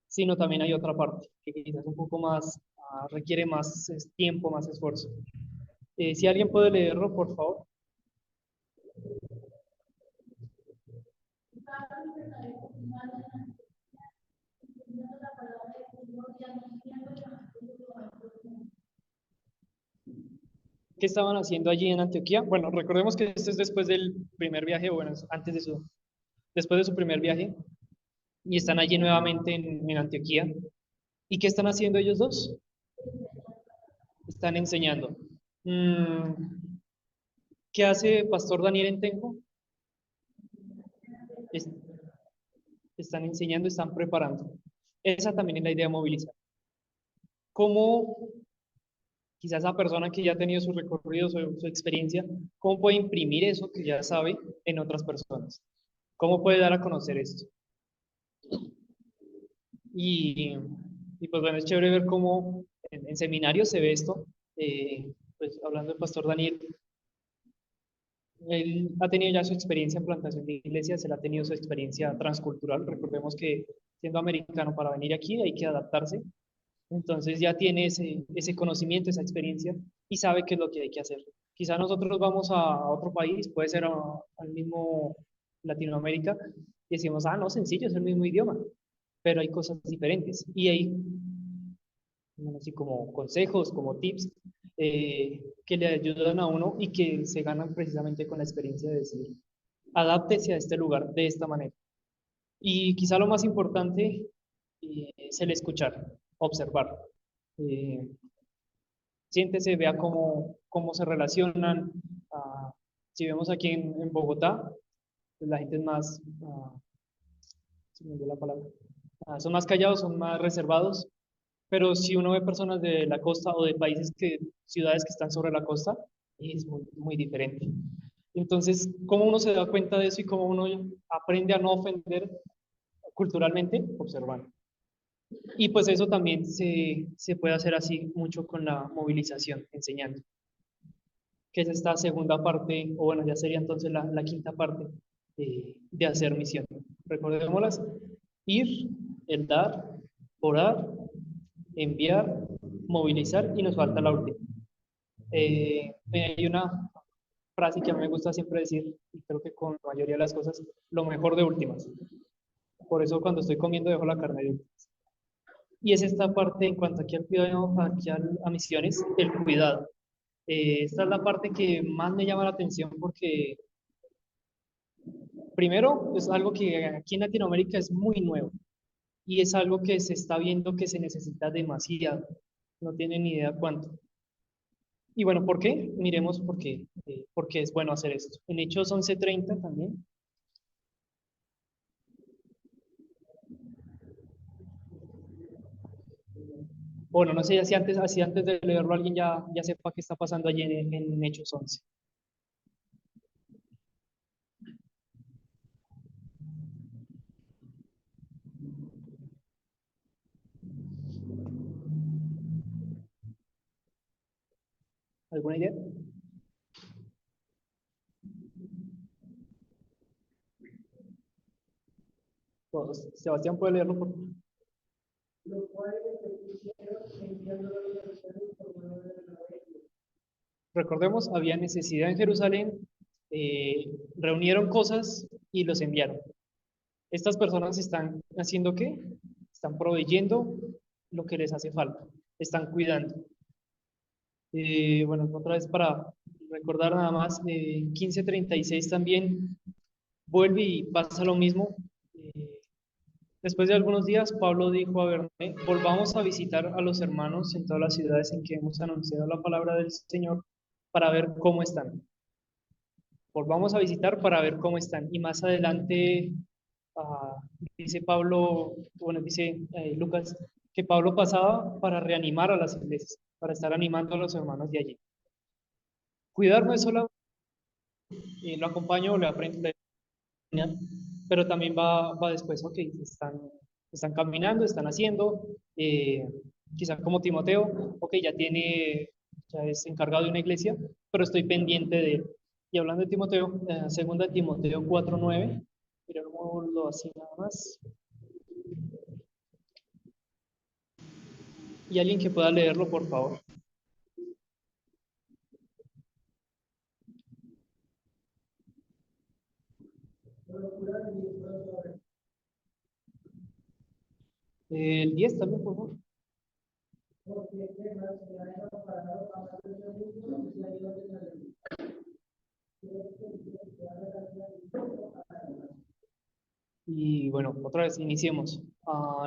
sino también hay otra parte que quizás un poco más, requiere más tiempo, más esfuerzo. Si alguien puede leerlo, por favor. ¿Qué estaban haciendo allí en Antioquía? Bueno, recordemos que esto es después del primer viaje, o bueno, es antes después de su primer viaje, y están allí nuevamente en Antioquía. ¿Y qué están haciendo ellos dos? Están enseñando. Mm, ¿Qué hace Pastor Daniel en Tenjo? Es- Están enseñando, están preparando. Esa también es la idea de movilizar. ¿Cómo quizás esa persona que ya ha tenido su recorrido, su experiencia, cómo puede imprimir eso que ya sabe en otras personas? ¿Cómo puede dar a conocer esto? Y, y pues bueno, es chévere ver cómo en seminarios se ve esto. Pues hablando del pastor Daniel, él ha tenido ya su experiencia en plantación de iglesias, él ha tenido su experiencia transcultural. Recordemos que siendo americano para venir aquí hay que adaptarse. Entonces ya tiene ese conocimiento, esa experiencia y sabe qué es lo que hay que hacer. Quizá nosotros vamos a otro país, puede ser al mismo Latinoamérica, y decimos, ah, no, sencillo, es el mismo idioma, pero hay cosas diferentes. Y hay así como consejos, como tips que le ayudan a uno y que se ganan precisamente con la experiencia de decir, adáptese a este lugar de esta manera. Y quizá lo más importante es el escuchar, observar. Eh, Siéntese, vea cómo se relacionan. Si vemos aquí en Bogotá, pues la gente es más, se me olvidó la palabra, son más callados, son más reservados, pero si uno ve personas de la costa o de ciudades que están sobre la costa, es muy diferente. Entonces, ¿cómo uno se da cuenta de eso y cómo uno aprende a no ofender culturalmente? Observando. Y pues eso también se puede hacer así mucho con la movilización, enseñando, que es esta segunda parte, o bueno, ya sería entonces la quinta parte de hacer misión. Recordémoslas, ir, el dar, orar, enviar, movilizar y nos falta la última. Hay una frase que a mí me gusta siempre decir, y creo que con la mayoría de las cosas, lo mejor de últimas. Por eso cuando estoy comiendo dejo la carne de últimas. Y es esta parte en cuanto aquí al cuidado, a misiones, el cuidado. Esta es la parte que más me llama la atención porque, primero, es algo que aquí en Latinoamérica es muy nuevo y es algo que se está viendo que se necesita demasiado. No tienen ni idea cuánto. Y bueno, ¿por qué? Miremos por qué es bueno hacer esto. En Hechos 11:30 también. Bueno, no sé si antes, así antes de leerlo alguien ya sepa qué está pasando allí en Hechos 11. ¿Alguna idea? Todos. Sebastián puede leerlo, por favor. Recordemos, había necesidad en Jerusalén, reunieron cosas y los enviaron. Estas personas están haciendo ¿qué? Están proveyendo lo que les hace falta, están cuidando. Bueno, otra vez para recordar nada más, 15:36 también vuelve y pasa lo mismo. Después de algunos días, Pablo dijo a Bernabé, volvamos a visitar a los hermanos en todas las ciudades en que hemos anunciado la palabra del Señor para ver cómo están. Volvamos a visitar para ver cómo están. Y más adelante ah, dice Pablo, bueno, dice Lucas, que Pablo pasaba para reanimar a las iglesias, para estar animando a los hermanos de allí. Cuidar no es solo, lo acompaño, le aprendo, pero también va después, ok, están caminando, están haciendo, quizá como Timoteo, ok, ya es encargado de una iglesia, pero estoy pendiente de él. Y hablando de Timoteo, segunda Timoteo 4:9, mirémoslo así nada más. Y alguien que pueda leerlo, por favor. El 10 también, por favor. Y bueno, otra vez iniciemos.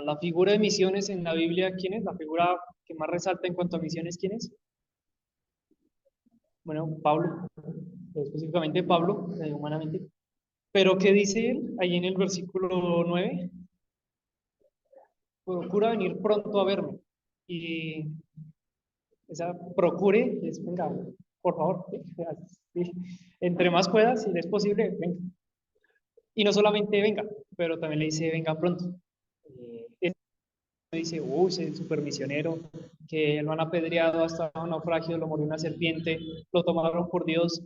La figura de misiones en la Biblia, ¿quién es? La figura que más resalta en cuanto a misiones, ¿quién es? Bueno, Pablo, específicamente Pablo, humanamente. Pero ¿qué dice él ahí en el versículo 9? Procura venir pronto a verme. Y esa procure, es, venga, por favor, sí, entre más puedas, si es posible, venga. Y no solamente venga, pero también le dice, venga pronto. Dice, uy, es súper misionero, que lo han apedreado hasta un naufragio, lo murió una serpiente, lo tomaron por Dios,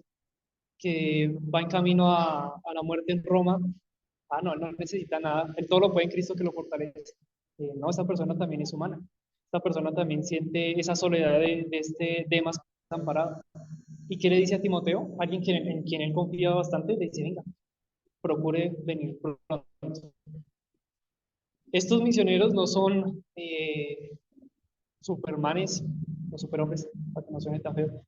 que va en camino a la muerte en Roma. Ah, no, él no necesita nada, él todo lo puede en Cristo que lo fortalece. No, esta persona también es humana, esta persona también siente esa soledad de este Demas desamparado. ¿Y qué le dice a Timoteo? Alguien en quien él confía bastante, le dice, venga, procure venir pronto. Estos misioneros no son supermanes o superhombres, para que no suene tan feo.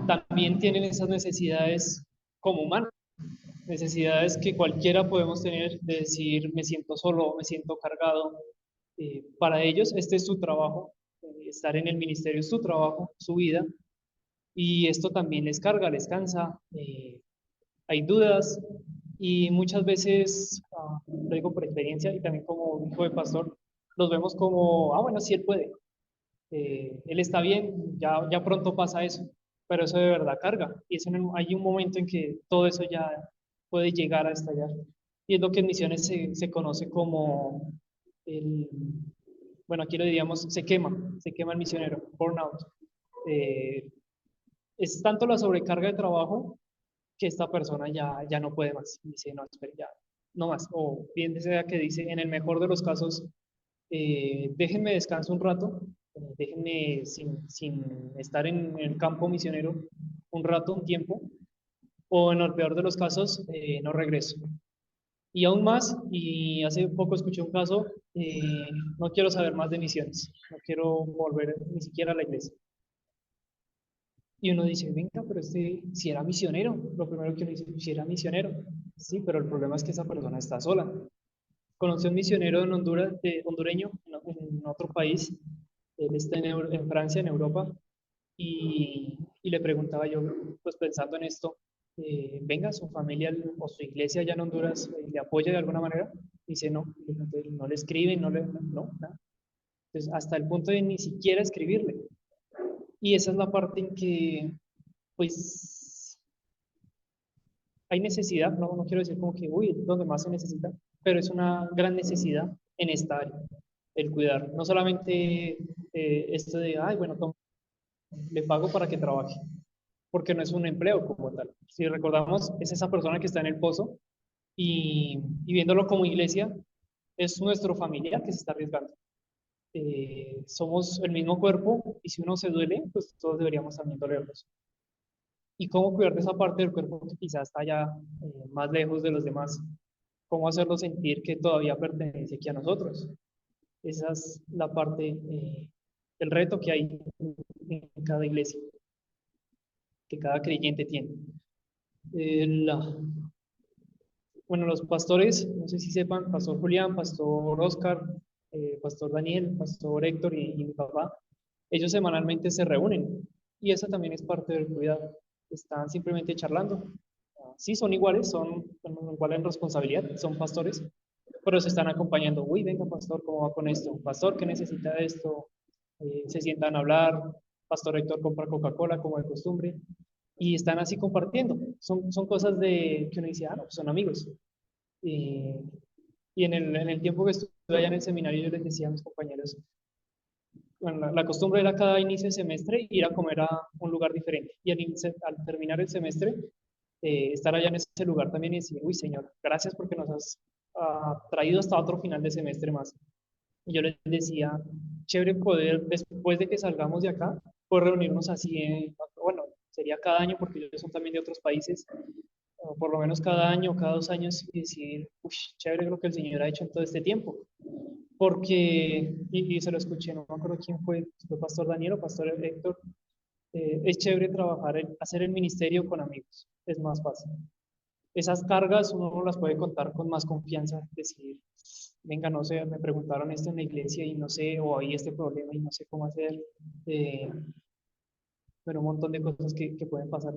También tienen esas necesidades como humanos, necesidades que cualquiera podemos tener de decir, me siento solo, me siento cargado. Para ellos, este es su trabajo, estar en el ministerio es su trabajo, su vida, y esto también les carga, les cansa, hay dudas, y muchas veces, lo digo por experiencia y también como hijo de pastor, los vemos como, bueno, sí, él puede, él está bien, ya pronto pasa eso, pero eso de verdad carga, y hay un momento en que todo eso ya puede llegar a estallar, y es lo que en misiones se conoce como el, bueno, aquí lo diríamos, se quema el misionero, burnout. Eh, es tanto la sobrecarga de trabajo que esta persona ya no puede más, y dice, no, espera, ya, no más, o bien sea que dice, en el mejor de los casos, déjenme descanso un rato, déjenme sin estar en el campo misionero un rato, un tiempo, o en el peor de los casos, no regreso. Y aún más, y hace poco escuché un caso, no quiero saber más de misiones, no quiero volver ni siquiera a la iglesia. Y uno dice, venga, pero este si era misionero, lo primero que uno dice, si era misionero, sí, pero el problema es que esa persona está sola. Conocí a un misionero en Honduras, hondureño, en otro país, él está en Francia, en Europa, y le preguntaba yo, pues pensando en esto, venga, su familia o su iglesia allá en Honduras le apoya de alguna manera. Dice, no, no le escriben, no, nada. Entonces, hasta el punto de ni siquiera escribirle. Y esa es la parte en que, pues, hay necesidad, no quiero decir como que, uy, es donde más se necesita, pero es una gran necesidad en esta área, el cuidar. No solamente esto de, ay, bueno, le pago para que trabaje, porque no es un empleo como tal. Si recordamos, es esa persona que está en el pozo y viéndolo como iglesia, es nuestro familiar que se está arriesgando. Somos el mismo cuerpo y si uno se duele, pues todos deberíamos también dolernos. ¿Y cómo cuidar de esa parte del cuerpo que quizás está ya más lejos de los demás? ¿Cómo hacerlo sentir que todavía pertenece aquí a nosotros? Esa es la parte, el reto que hay en cada iglesia, que cada creyente tiene. Bueno, los pastores, no sé si sepan, Pastor Julián, Pastor Oscar, Pastor Daniel, Pastor Héctor y mi papá, ellos semanalmente se reúnen y esa también es parte del cuidado. Están simplemente charlando. Sí, son iguales, son iguales en responsabilidad, son pastores, pero se están acompañando. Uy, venga, pastor, ¿cómo va con esto? Pastor, ¿qué necesita esto? Se sientan a hablar. Pastor Héctor compra Coca-Cola como de costumbre y están así compartiendo. Son cosas que uno dice, ah, no, pues son amigos. Y, y en el tiempo que estuve allá en el seminario, yo les decía a mis compañeros, bueno, la costumbre era cada inicio de semestre ir a comer a un lugar diferente. Y al terminar el semestre, estar allá en ese lugar también y decir, uy, Señor, gracias porque nos has traído hasta otro final de semestre más. Y yo les decía, chévere poder, después de que salgamos de acá, poder reunirnos así, bueno, sería cada año porque ellos son también de otros países, o por lo menos cada año, cada 2 años, y decir, uy, chévere lo que el Señor ha hecho en todo este tiempo. Porque, y se lo escuché, no me acuerdo quién fue, si fue Pastor Daniel o Pastor Héctor, es chévere trabajar, hacer el ministerio con amigos, es más fácil. Esas cargas uno no las puede contar con más confianza, decir, venga, no sé, me preguntaron esto en la iglesia y no sé, o hay este problema y no sé cómo hacer, eh, pero un montón de cosas que pueden pasar.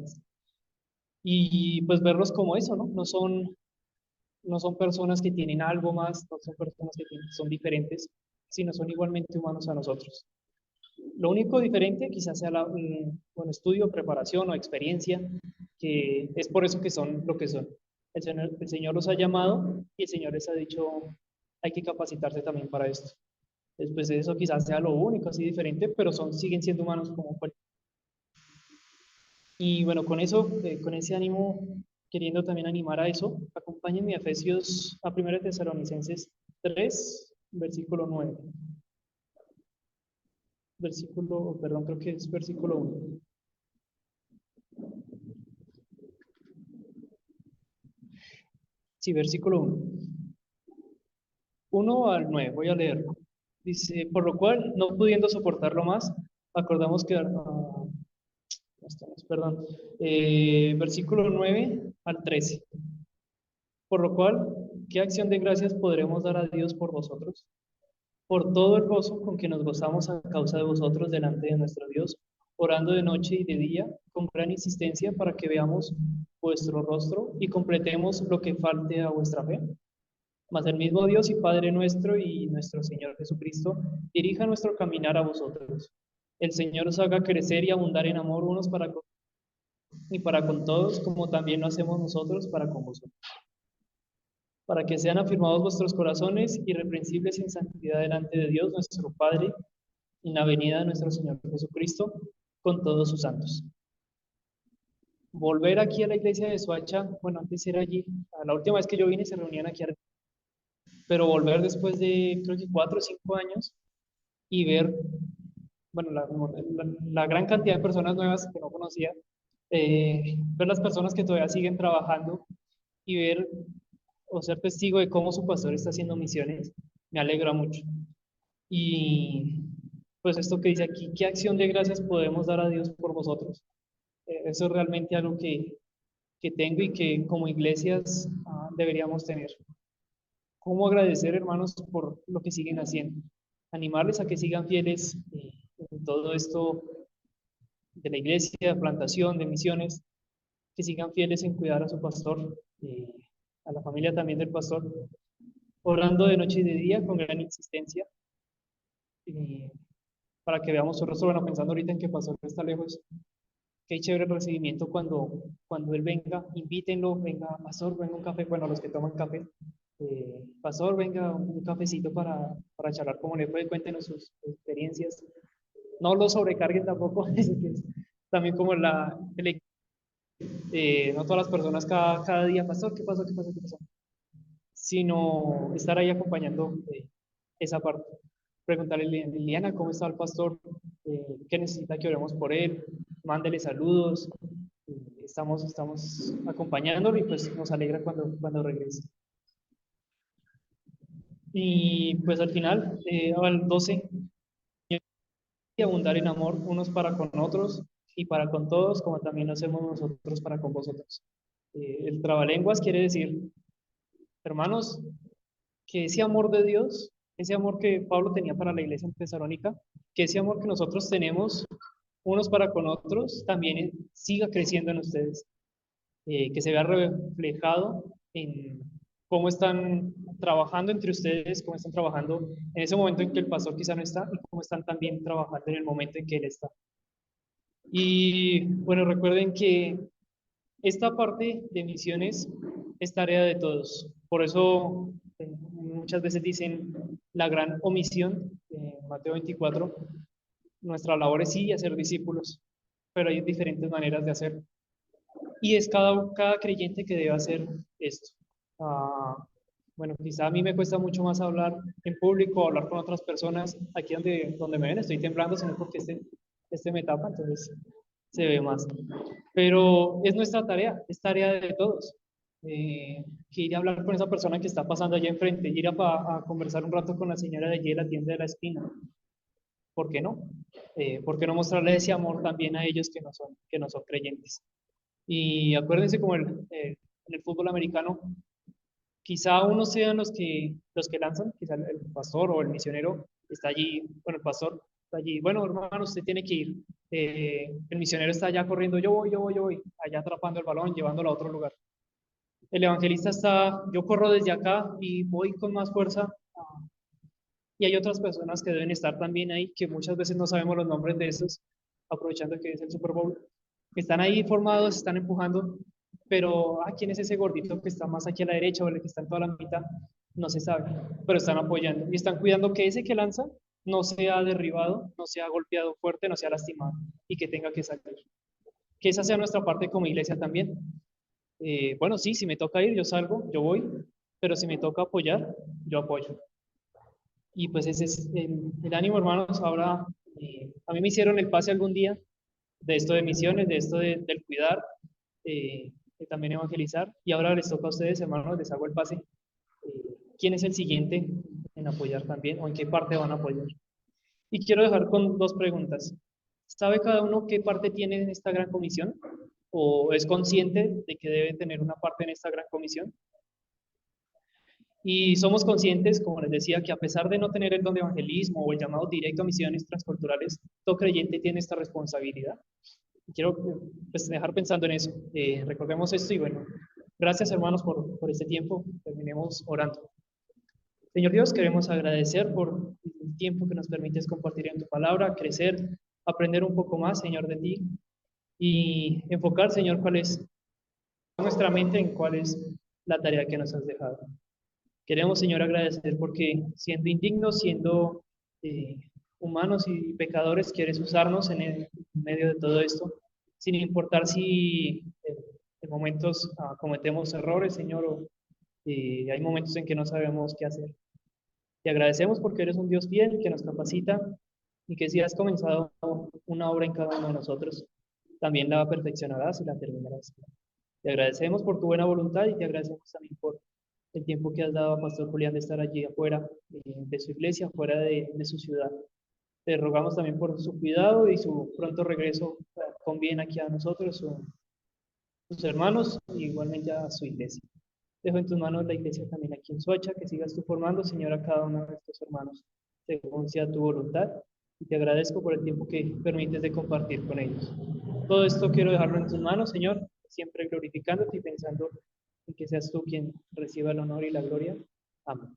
Y pues verlos como eso, ¿no? No son personas que tienen algo más, no son personas que son diferentes, sino son igualmente humanos a nosotros. Lo único diferente quizás sea bueno, estudio, preparación o experiencia, que es por eso que son lo que son. El Señor los ha llamado y el Señor les ha dicho, hay que capacitarse también para esto. Después de eso quizás sea lo único así diferente, pero siguen siendo humanos como cualquier. Y bueno, con eso, con ese ánimo, queriendo también animar a eso, acompáñenme a Efesios, a 1 Tesalonicenses 3, versículo 9. Perdón, creo que es versículo 1. Sí, versículo 1. 1 al 9, voy a leerlo. Dice, por lo cual, no pudiendo soportarlo más, acordamos que, perdón, versículo 9 al 13. Por lo cual, ¿qué acción de gracias podremos dar a Dios por vosotros? Por todo el gozo con que nos gozamos a causa de vosotros delante de nuestro Dios, orando de noche y de día, con gran insistencia para que veamos vuestro rostro y completemos lo que falte a vuestra fe. Mas el mismo Dios y Padre nuestro y nuestro Señor Jesucristo dirija nuestro caminar a vosotros. El Señor os haga crecer y abundar en amor unos para con y para con todos, como también lo hacemos nosotros para con vosotros. Para que sean afirmados vuestros corazones irreprensibles en santidad delante de Dios nuestro Padre, en la venida de nuestro Señor Jesucristo, con todos sus santos. Volver aquí a la iglesia de Soacha, bueno, antes era allí, la última vez que yo vine se reunían aquí, pero volver después de creo que 4 o 5 años y ver, bueno, la gran cantidad de personas nuevas que no conocía, ver las personas que todavía siguen trabajando y ver o ser testigo de cómo su pastor está haciendo misiones, me alegra mucho. Y pues esto que dice aquí, ¿qué acción de gracias podemos dar a Dios por vosotros? Eso es realmente algo que tengo y que como iglesias deberíamos tener. ¿Cómo agradecer, hermanos, por lo que siguen haciendo? Animarles a que sigan fieles en todo esto de la iglesia, de plantación, de misiones, que sigan fieles en cuidar a su pastor, a la familia también del pastor, orando de noche y de día con gran insistencia, para que veamos su rostro. Bueno, pensando ahorita en que Pastor está lejos, qué chévere el recibimiento cuando él venga, invítenlo, venga, Pastor, venga un café, bueno, los que toman café, Pastor, venga un cafecito para charlar como le fue, cuéntenos sus experiencias, no lo sobrecarguen tampoco, también como no todas las personas cada día, Pastor, ¿qué pasó? ¿Qué pasó? ¿Qué pasó? Sino estar ahí acompañando esa parte. Preguntarle a Liliana cómo está el pastor, qué necesita que oremos por él, mándele saludos, estamos acompañándolo y pues nos alegra cuando regrese. Y pues al final, al 12, y abundar en amor unos para con otros y para con todos, como también lo hacemos nosotros para con vosotros. El trabalenguas quiere decir, hermanos, que ese amor de Dios, ese amor que Pablo tenía para la iglesia en Tesalónica, que ese amor que nosotros tenemos unos para con otros, también siga creciendo en ustedes, que se vea reflejado en cómo están trabajando entre ustedes, cómo están trabajando en ese momento en que el pastor quizá no está y cómo están también trabajando en el momento en que él está. Y bueno, recuerden que esta parte de misiones es tarea de todos. Por eso muchas veces dicen la gran omisión, Mateo 24, nuestra labor es sí hacer discípulos, pero hay diferentes maneras de hacer. Y es cada creyente que debe hacer esto. Bueno, quizá a mí me cuesta mucho más hablar en público, hablar con otras personas. Aquí donde me ven estoy temblando, sino porque este me tapa, entonces se ve más. Pero es nuestra tarea, es tarea de todos. Que ir a hablar con esa persona que está pasando allá enfrente, ir a conversar un rato con la señora de allí de la tienda de la esquina. ¿Por qué no? ¿Por qué no mostrarle ese amor también a ellos que no son creyentes? Y acuérdense como en el fútbol americano, quizá unos sean los que lanzan, quizá el pastor o el misionero está allí, bueno, el pastor está allí, bueno, hermano, usted tiene que ir. El misionero está allá corriendo, yo voy, allá atrapando el balón, llevándolo a otro lugar. El evangelista está, yo corro desde acá y voy con más fuerza. Y hay otras personas que deben estar también ahí, que muchas veces no sabemos los nombres de esos, aprovechando que es el Super Bowl, que están ahí formados, están empujando, pero ¿quién es ese gordito que está más aquí a la derecha o el que está en toda la mitad? No se sabe, pero están apoyando y están cuidando que ese que lanza no sea derribado, no sea golpeado fuerte, no sea lastimado y que tenga que salir. Que esa sea nuestra parte como iglesia también. Bueno, sí, si me toca ir, yo salgo, yo voy, pero si me toca apoyar, yo apoyo. Y pues ese es el ánimo, hermanos. Ahora, a mí me hicieron el pase algún día de esto de misiones, de esto del cuidar, de también evangelizar. Y ahora les toca a ustedes, hermanos, les hago el pase. ¿Quién es el siguiente en apoyar también o en qué parte van a apoyar? Y quiero dejar con dos preguntas. ¿Sabe cada uno qué parte tiene en esta gran comisión? ¿O es consciente de que debe tener una parte en esta gran comisión? Y somos conscientes, como les decía, que a pesar de no tener el don de evangelismo o el llamado directo a misiones transculturales, todo creyente tiene esta responsabilidad. Quiero pues, dejar pensando en eso. Recordemos esto y bueno, gracias hermanos por este tiempo. Terminemos orando. Señor Dios, queremos agradecer por el tiempo que nos permites compartir en tu palabra, crecer, aprender un poco más, Señor, de ti y enfocar, Señor, cuál es nuestra mente en cuál es la tarea que nos has dejado. Queremos, Señor, agradecer porque siendo indignos, siendo humanos y pecadores, quieres usarnos en medio de todo esto, sin importar si en momentos cometemos errores, Señor, o hay momentos en que no sabemos qué hacer. Te agradecemos porque eres un Dios fiel que nos capacita y que si has comenzado una obra en cada uno de nosotros, también la perfeccionarás y la terminarás. Te agradecemos por tu buena voluntad y te agradecemos también por el tiempo que has dado a Pastor Julián de estar allí afuera de su iglesia, fuera de su ciudad. Te rogamos también por su cuidado y su pronto regreso con bien aquí a nosotros, sus hermanos, y igualmente a su iglesia. Dejo en tus manos la iglesia también aquí en Soacha, que sigas tú formando, Señor, a cada uno de estos hermanos, según sea tu voluntad, y te agradezco por el tiempo que permites de compartir con ellos. Todo esto quiero dejarlo en tus manos, Señor, siempre glorificándote y pensando en que seas tú quien reciba el honor y la gloria. Amén.